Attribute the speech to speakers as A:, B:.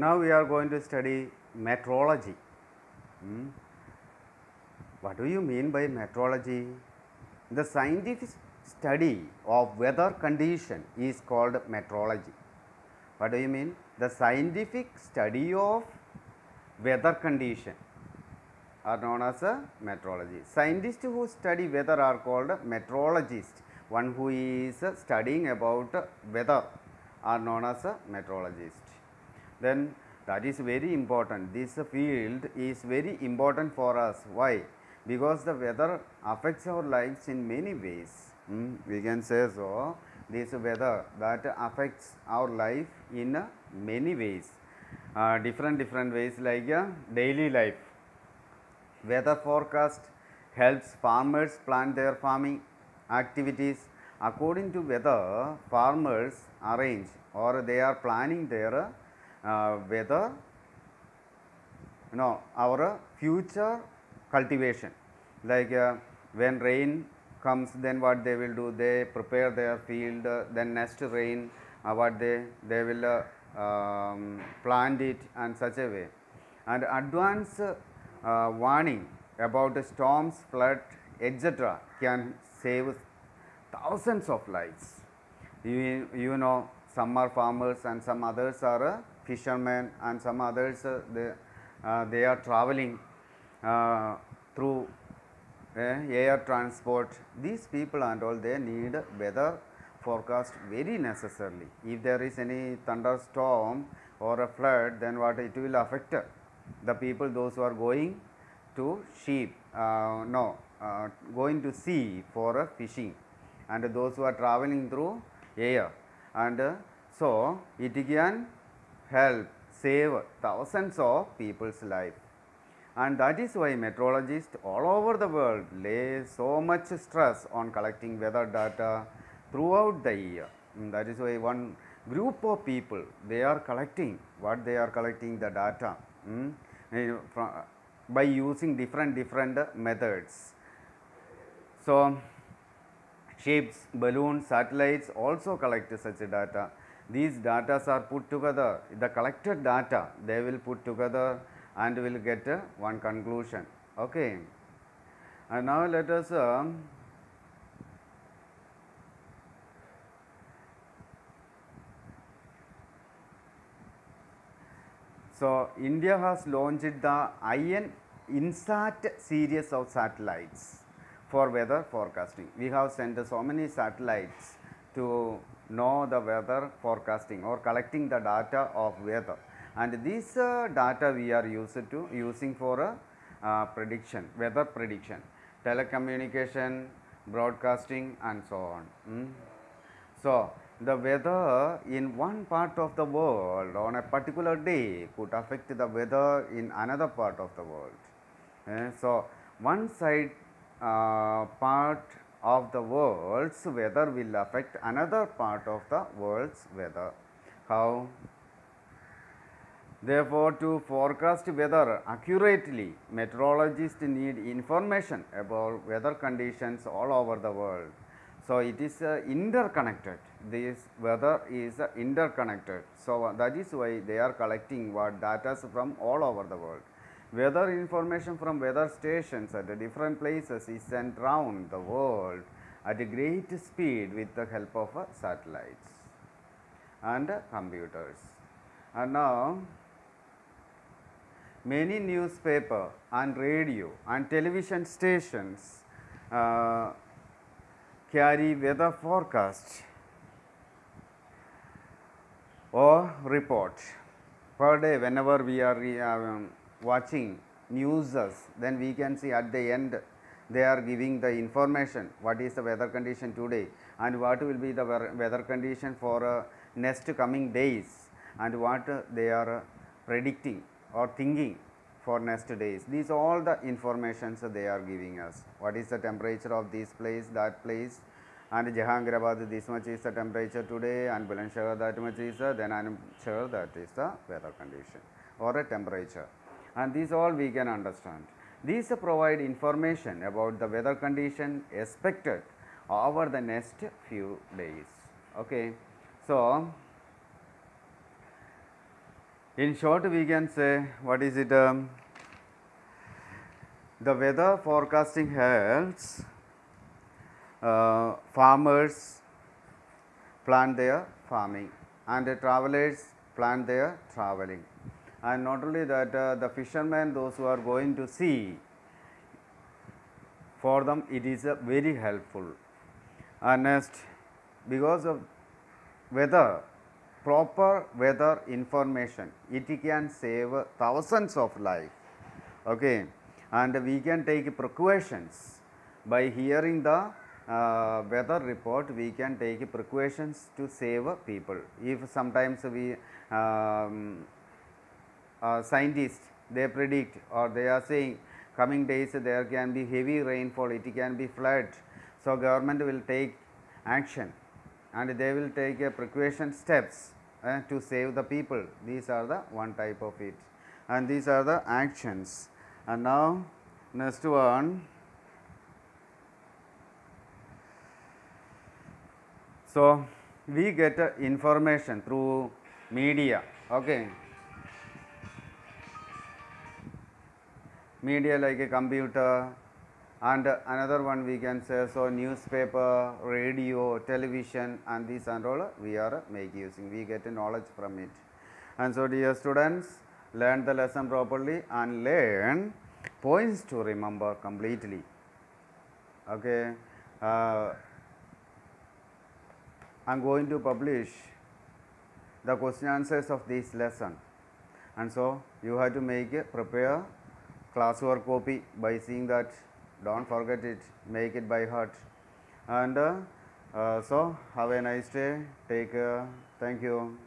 A: Now we are going to study meteorology. Hmm. What do you mean by meteorology? The scientific study of weather condition is called meteorology. What do you mean? The scientific study of weather condition are known as a meteorology. Scientists who study weather are called meteorologists. One who is studying about weather are known as a meteorologist. Then that is very important. This field is very important for us. Why? Because the weather affects our lives in many ways. We can say so. This weather that affects our life in many ways. Different ways like daily life. Weather forecast helps farmers plan their farming activities. According to weather, farmers arrange or they are planning their weather, our future cultivation. Like when rain comes, then what they will do, they prepare their field, then next rain, what they will plant it and such a way. And advance warning about storms, flood, etc. can save thousands of lives. You know, some are farmers and some others are fishermen and some others they are traveling through air transport. These people and all, they need weather forecast very necessarily. If there is any thunderstorm or a flood, then what it will affect the people, those who are going to going to sea for fishing, and those who are traveling through air, and so it can help save thousands of people's life. And that is why meteorologists all over the world lay so much stress on collecting weather data throughout the year. That is why one group of people, they are collecting the data by using different methods. So ships, balloons, satellites also collect such data. These data are put together, the collected data they will put together and will get one conclusion. Okay. And now let us so India has launched the INSAT series of satellites for weather forecasting. We have sent so many satellites to know the weather forecasting or collecting the data of weather, and this data we are using for weather prediction, telecommunication, broadcasting and so on. So the weather in one part of the world on a particular day could affect the weather in another part of the world. So one side part of the world's weather will affect another part of the world's weather. How? Therefore, to forecast weather accurately, meteorologists need information about weather conditions all over the world. So it is interconnected. This weather is interconnected. So that is why they are collecting data from all over the world. Weather information from weather stations at different places is sent round the world at a great speed with the help of satellites and computers. And now many newspaper and radio and television stations carry weather forecast or report per day. Whenever we are watching news, then we can see at the end they are giving the information what is the weather condition today and what will be the weather condition for next coming days and what they are predicting or thinking for next days. These are all the informations they are giving us. What is the temperature of this place, that place, and Jahangirabad, this much is the temperature today, and Bulandshahr that much is, then I am sure that is the weather condition or a temperature, and these all we can understand. These provide information about the weather condition expected over the next few days. Okay. So In short, we can say, what is it? The weather forecasting helps farmers plan their farming, and the travelers plan their traveling. And not only that, the fishermen, those who are going to sea, for them it is very helpful. And next, because of weather, proper weather information, it can save thousands of lives. Okay, and we can take precautions by hearing the weather report. We can take precautions to save people. If sometimes we scientists, they predict or they are saying coming days there can be heavy rainfall, it can be flood. So, government will take action and they will take precaution steps to save the people. These are the one type of it, and these are the actions. And now next one. So, we get information through media. Okay, media like a computer, and another one we can say, so newspaper, radio, television, and these and all we are using. We get knowledge from it. And so, dear students, learn the lesson properly and learn points to remember completely. Okay, I am going to publish the question answers of this lesson, and so you have to prepare classwork copy by seeing that. Don't forget it, make it by heart. And so have a nice day, take care, thank you.